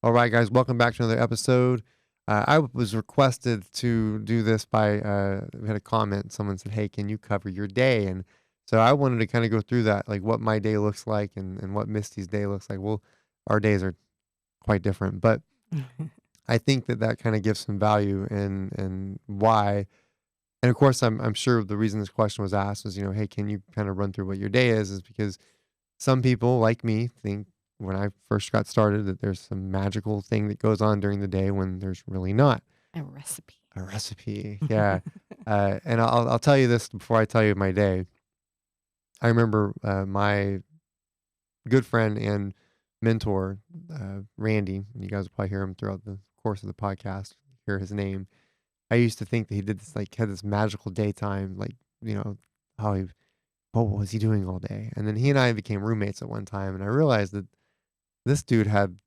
All right, guys, welcome back to another episode. I was requested to do this by, we had a comment. Someone said, hey, can you cover your day? And so I wanted to kind of go through that, like what my day looks like and what Misty's day looks like. Well, our days are quite different, but I think that kind of gives some value and why. And of course, I'm sure the reason this question was asked was, hey, can you kind of run through what your day is because some people like me think when I first got started that there's some magical thing that goes on during the day when there's really not. A recipe. A recipe, yeah. And I'll tell you this before I tell you my day. I remember my good friend and mentor, Randy. You guys will probably hear him throughout the course of the podcast. Hear his name. I used to think that he did this like had this magical daytime, like how he what was he doing all day? And then he and I became roommates at one time, and I realized that this dude had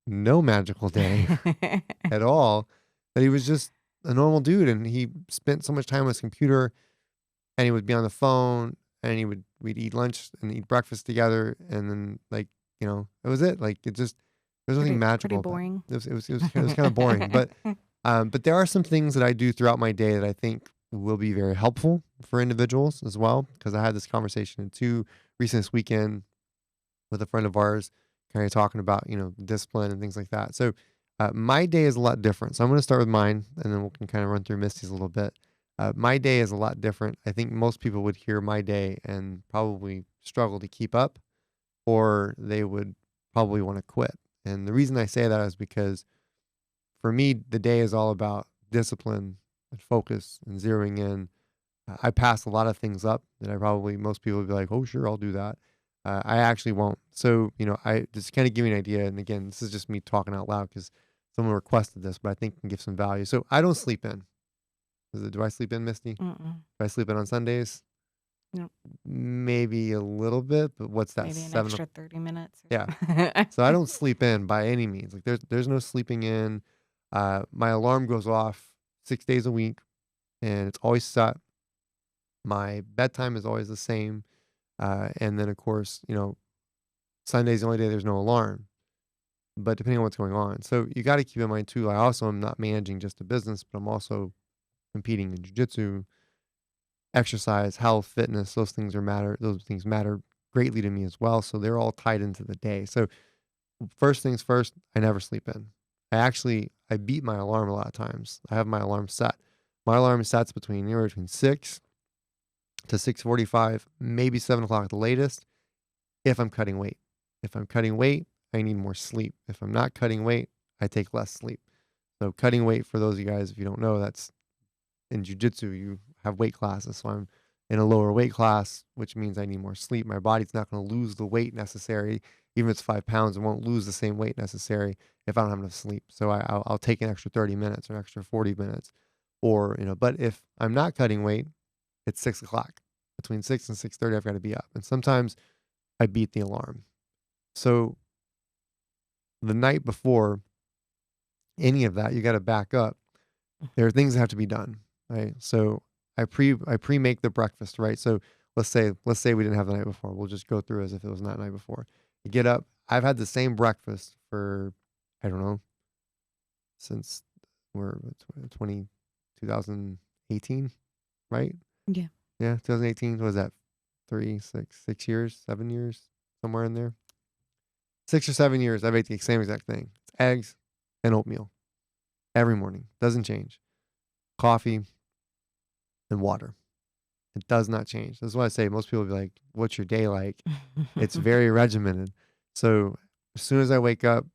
no magical day at all, that he was just a normal dude, and he spent so much time on his computer, and he would be on the phone, and we'd eat lunch and eat breakfast together, and then, like, it was it. Like, there's nothing Pretty magical about it. boring. It was kinda boring, but there are some things that I do throughout my day that I think will be very helpful for individuals as well, because I had this conversation too recent this weekend with a friend of ours, kind of talking about, discipline and things like that. So my day is a lot different. So I'm going to start with mine and then we can kind of run through Misty's a little bit. My day is a lot different. I think most people would hear my day and probably struggle to keep up, or they would probably want to quit. And the reason I say that is because for me, the day is all about discipline and focus and zeroing in. I pass a lot of things up that most people would be like, oh, sure, I'll do that. I actually won't. So, I just kind of give you an idea. And again, this is just me talking out loud because someone requested this, but I think it can give some value. So I don't sleep in. Do I sleep in, Misty? Do Mm-mm. I sleep in on Sundays? No, Maybe a little bit, but what's that? maybe an 7 extra 30 minutes or Yeah. something. So I don't sleep in by any means. Like there's no sleeping in. My alarm goes off 6 days a week and it's always set. My bedtime is always the same. And then of course, Sunday's the only day there's no alarm, but depending on what's going on. So you got to keep in mind too, I also am not managing just a business, but I'm also competing in jujitsu, exercise, health, fitness. Those things matter greatly to me as well. So they're all tied into the day. So first things first, I never sleep in. I beat my alarm a lot of times. I have my alarm set. My alarm sets between 6 to 6:45, maybe 7 o'clock at the latest. If I'm cutting weight, I need more sleep. If I'm not cutting weight, I take less sleep. So cutting weight, for those of you guys, if you don't know, that's in jujitsu. You have weight classes. So I'm in a lower weight class, which means I need more sleep. My body's not going to lose the weight necessary. Even if it's 5 pounds, it won't lose the same weight necessary if I don't have enough sleep. So I'll take an extra 30 minutes or an extra 40 minutes. Or, but if I'm not cutting weight, it's 6 o'clock. Between 6 and 6:30, I've got to be up. And sometimes I beat the alarm. So the night before any of that, you got to back up. There are things that have to be done, right? So I pre-make the breakfast, right? So let's say we didn't have the night before. We'll just go through as if it was not night before. You get up. I've had the same breakfast for, I don't know, since we're 2018, right? Yeah. Yeah, 2018. What was that? 6 years, 7 years, somewhere in there. 6 or 7 years, I've ate the same exact thing. It's eggs and oatmeal every morning. Doesn't change. Coffee and water. It does not change. That's why I say most people will be like, what's your day like? It's very regimented. So as soon as I wake up,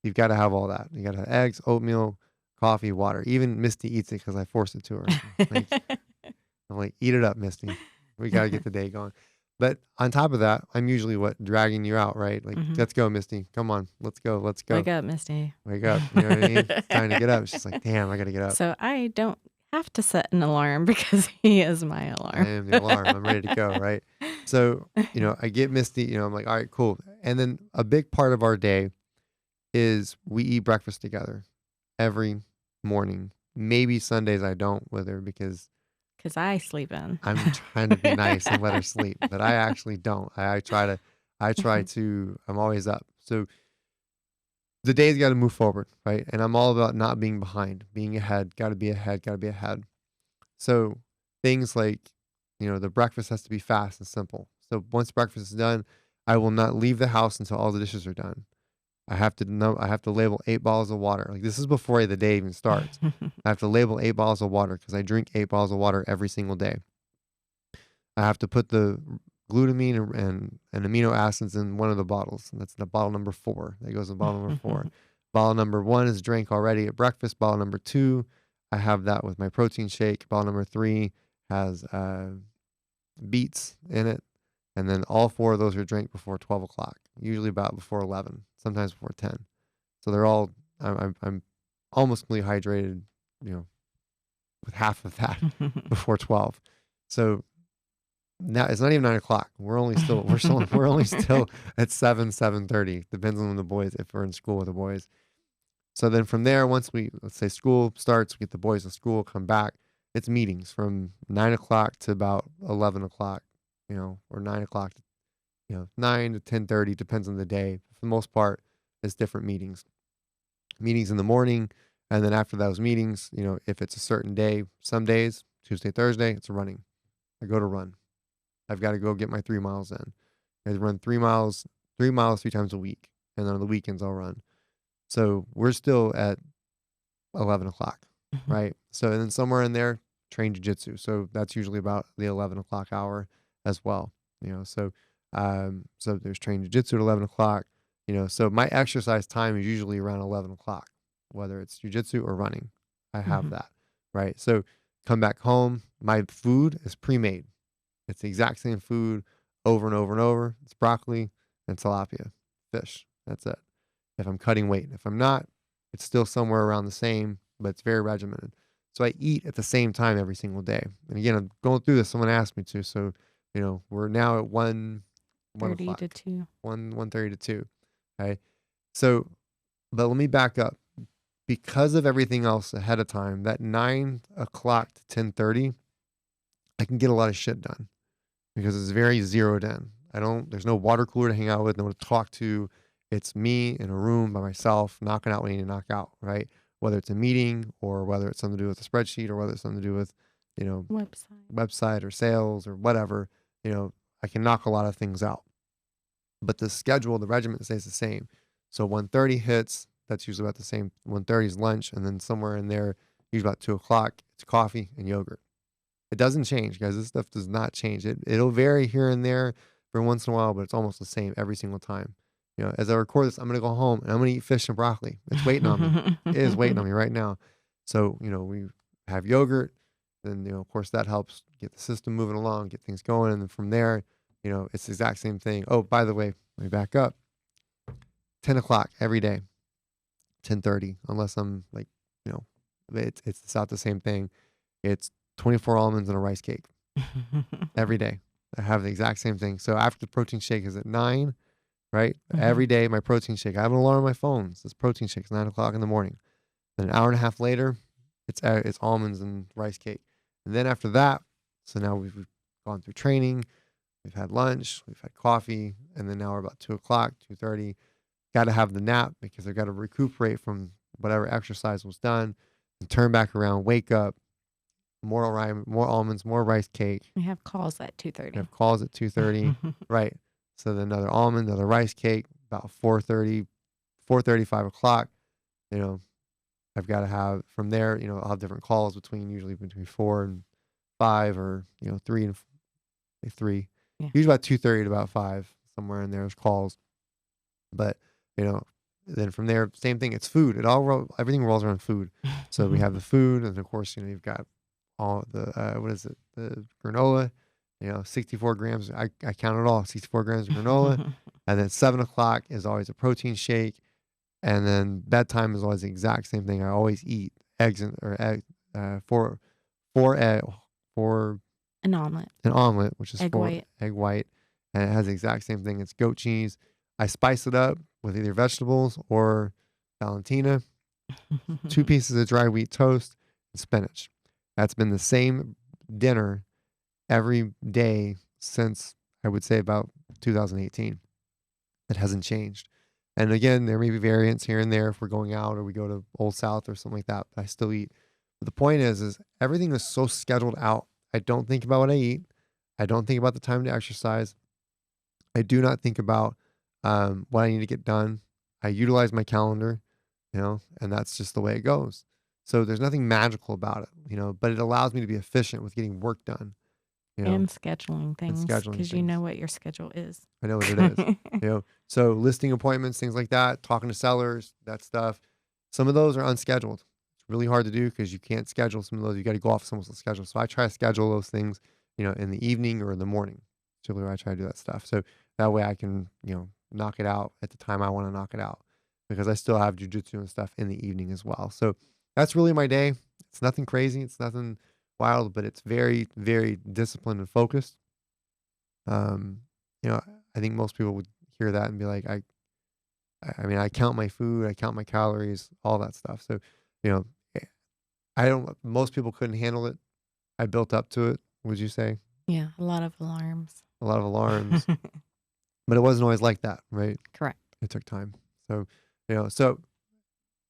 you've got to have all that. You got to have eggs, oatmeal, coffee, water. Even Misty eats it because I forced it to her. I'm like, eat it up, Misty. We got to get the day going. But on top of that, I'm usually dragging you out, right? Like, Mhm. let's go, Misty. Come on, let's go. Wake up, Misty. Wake up. You know what I mean? It's time to get up. She's like, damn, I got to get up. So I don't have to set an alarm because he is my I alarm. am the alarm. I'm ready to go, right? So, I get Misty, I'm like, all right, cool. And then a big part of our day is we eat breakfast together every morning. Maybe Sundays I don't with her because Because I sleep in. I'm trying to be nice and let her sleep, but I actually don't. I try to, I'm always up. So the day's got to move forward, right? And I'm all about not being behind, being ahead, got to be ahead, got to be ahead. So things like, the breakfast has to be fast and simple. So once breakfast is done, I will not leave the house until all the dishes are done. I have to label 8 bottles of water. Like this is before the day even starts. I have to label 8 bottles of water because I drink 8 bottles of water every single day. I have to put the glutamine and amino acids in one of the bottles. And that's the bottle number 4. That goes in bottle number 4. Bottle number 1 is drank already at breakfast. Bottle number 2, I have that with my protein shake. Bottle number 3 has beets in it. And then all 4 of those are drank before 12 o'clock, usually about before 11, sometimes before 10. So they're all, I'm almost completely hydrated, you know, with half of that before 12. So now it's not even 9 o'clock. We're only still at 7:30. Depends on the boys, if we're in school with the boys. So then from there, once let's say school starts, we get the boys in school, come back. It's meetings from 9 o'clock to about 11 o'clock, or 9 o'clock to, 9 to 10:30, depends on the day. For the most part, it's different meetings. Meetings in the morning, and then after those meetings, if it's a certain day, some days, Tuesday, Thursday, it's running. I go to run. I've got to go get my 3 miles in. I run 3 miles, 3 miles 3 times a week, and then on the weekends I'll run. So we're still at 11 o'clock, right? So then somewhere in there, train jujitsu. So that's usually about the 11 o'clock hour as well. So there's train jujitsu at 11 o'clock. So my exercise time is usually around 11 o'clock, whether it's jujitsu or running. I have that, right? So come back home. My food is pre-made. It's the exact same food over and over and over. It's broccoli and tilapia, fish. That's it. If I'm cutting weight. If I'm not, it's still somewhere around the same, but it's very regimented. So I eat at the same time every single day. And again, I'm going through this. Someone asked me to. So, we're now at 1 30 o'clock, to 2. 1:30 to 2. Okay. So, but let me back up. Because of everything else ahead of time, that 9 o'clock to 10:30, I can get a lot of shit done because it's very zeroed in. There's no water cooler to hang out with, no one to talk to. It's me in a room by myself, knocking out what I need to knock out, right? Whether it's a meeting or whether it's something to do with a spreadsheet or whether it's something to do with, website or sales or whatever, I can knock a lot of things out. But the schedule, the regiment stays the same. So 1:30 hits, that's usually about the same. 1:30 is lunch, and then somewhere in there, usually about 2 o'clock, it's coffee and yogurt. It doesn't change, guys. This stuff does not change. It'll vary here and there for once in a while, but it's almost the same every single time. As I record this, I'm gonna go home and I'm gonna eat fish and broccoli. It's waiting on me. It is waiting on me right now. So, we have yogurt, then of course that helps get the system moving along, get things going, and then from there, it's the exact same thing. Oh, by the way, let me back up. 10 o'clock every day, 10:30, unless I'm like, it's not the same thing. It's 24 almonds and a rice cake every day. I have the exact same thing. So after the protein shake is at 9, right? Every day, my protein shake. I have an alarm on my phone. It says protein shake. It's 9 o'clock in the morning. Then an hour and a half later, it's almonds and rice cake. And then after that, so now we've gone through training. We've had lunch. We've had coffee. And then now we're about 2 o'clock, 2:30. Got to have the nap because I've got to recuperate from whatever exercise was done and turn back around, wake up, more almonds, more rice cake. We have calls at 2:30. We have calls at 2:30. Right. So then another almond, another rice cake, about 4:30, 4:30, 5 o'clock. I've got to have from there, I'll have different calls usually between 4 and 5 or, 3 and 3. Yeah. Usually about 2:30 to about 5, somewhere in there's calls. But, then from there, same thing. It's food. Everything rolls around food. So we have the food, and of course, you've got all the what is it? The granola. 64 grams. I count it all. 64 grams of granola, and then 7 o'clock is always a protein shake, and then bedtime is always the exact same thing. I always eat eggs four An omelet. an omelet, which is Egg white. egg white, and it has the exact same thing. It's goat cheese. I spice it up with either vegetables or Valentina, 2 pieces of dry wheat toast, and spinach. That's been the same dinner every day since I would say about 2018. It hasn't changed. And again, there may be variants here and there if we're going out or we go to Old South or something like that, but I still eat. But the point is everything is so scheduled out. I don't think about what I eat. I don't think about the time to exercise. I do not think about what I need to get done. I utilize my calendar, and that's just the way it goes. So there's nothing magical about it, but it allows me to be efficient with getting work done, you know, And scheduling and things scheduling because you know things. what your schedule is. I know what it is, So listing appointments, things like that, talking to sellers, that stuff. Some of those are unscheduled. It's really hard to do because you can't schedule some of those. You got to go off someone's schedule. So I try to schedule those things, in the evening or in the morning. It's really where I try to do that stuff. So that way I can, knock it out at the time I want to knock it out because I still have jujitsu and stuff in the evening as well. So that's really my day. It's nothing crazy. It's nothing wild, but it's very, very disciplined and focused. Um, you know, I think most people would hear that and be like, I mean, I count my food, I count my calories, all that stuff. So, you know, eh, I don't, most people couldn't handle it. I built up to it, would you say? Yeah, a lot of alarms. A lot of alarms, but it wasn't always like that, right? Correct. It took time. So, so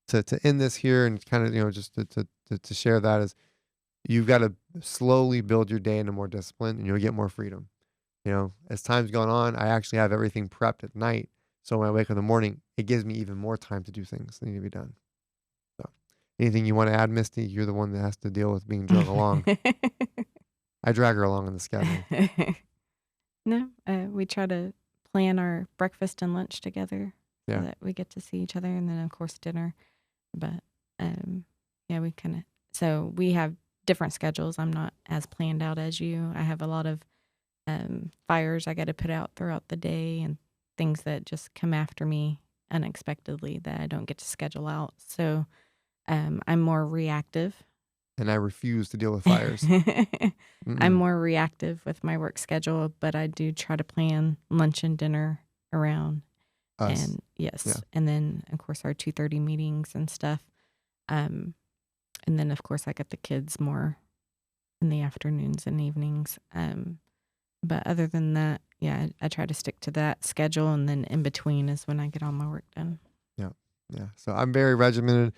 to end this here and kind of, just to share that is you've got to slowly build your day into more discipline and you'll get more freedom. As time's gone on, I actually have everything prepped at night. So when I wake up in the morning, it gives me even more time to do things that need to be done. So anything you want to add, Misty? You're the one that has to deal with being drug along. I drag her along in the schedule. No, we try to plan our breakfast and lunch together so Yeah. that we get to see each other, and then of course dinner. But yeah, so we have different schedules. I'm not as planned out as you. I have a lot of fires I got to put out throughout the day and things that just come after me unexpectedly that I don't get to schedule out. So I'm more reactive. And I refuse to deal with fires. I'm Mm-mm. more reactive with my work schedule, but I do try to plan lunch and dinner around. Us. And yes, Yeah. and then of course our 2:30 meetings and stuff. And then of course I got the kids more in the afternoons and evenings. But other than that, yeah, I try to stick to that schedule, and then in between is when I get all my work done. Yeah. Yeah. So I'm very regimented.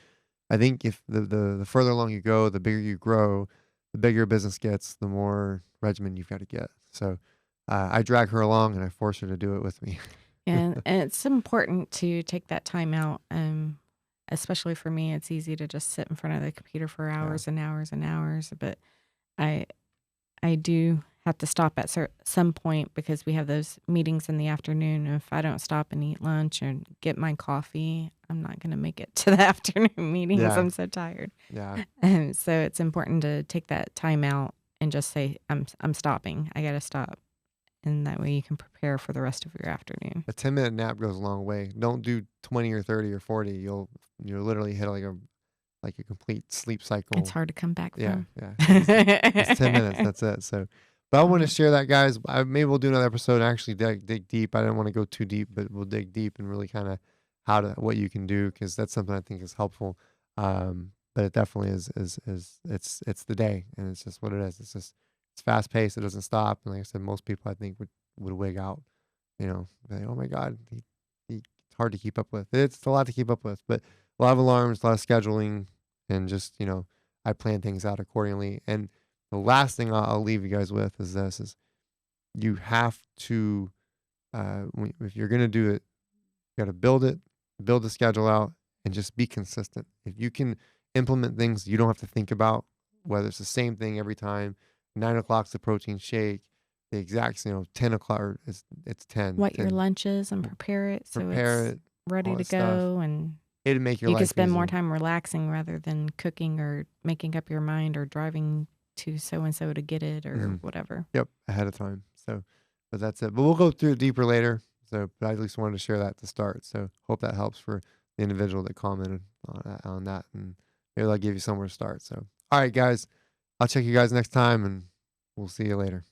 I think if the further along you go, the bigger you grow, the bigger your business gets, the more regimen you've got to get. So I drag her along and I force her to do it with me. And it's important to take that time out. Especially for me, it's easy to just sit in front of the computer for hours and hours and hours. But I I do have to stop at some point because we have those meetings in the afternoon. If I don't stop and eat lunch and get my coffee, I'm not going to make it to the afternoon meetings. Yeah. I'm so tired. Yeah. So it's important to take that time out and just say, I'm stopping. I got to stop. And that way you can prepare for the rest of your afternoon. A 10-minute nap goes a long way. Don't do 20 or 30 or 40. You'll literally hit like a complete sleep cycle. It's hard to come back from. Yeah. It's 10 minutes. That's it. So, but I want to share that, guys. Maybe we'll do another episode and actually dig deep. I didn't want to go too deep, but we'll dig deep and really kind of what you can do because that's something I think is helpful. But it definitely is it's the day and it's just what it is. It's fast paced. It doesn't stop. And like I said, most people I think would wig out. Like, oh my God, it's hard to keep up with. It's a lot to keep up with, but a lot of alarms, a lot of scheduling, and just I plan things out accordingly. And the last thing I'll leave you guys with is this: is you have to, if you're gonna do it, you got to build the schedule out, and just be consistent. If you can implement things you don't have to think about, whether it's the same thing every time, 9 o'clock's the protein shake, the exact 10 o'clock or it's 10. What 10, your lunch is and prepare it so prepare it's it, ready all to that stuff. go, and It'd make your you life can spend more easier. time relaxing rather than cooking or making up your mind or driving to so and so to get it or whatever. Yep, ahead of time. So, but that's it. But we'll go through it deeper later. So, but I at least wanted to share that to start. So, hope that helps for the individual that commented on that, and maybe that'll give you somewhere to start. So, all right, guys, I'll check you guys next time, and we'll see you later.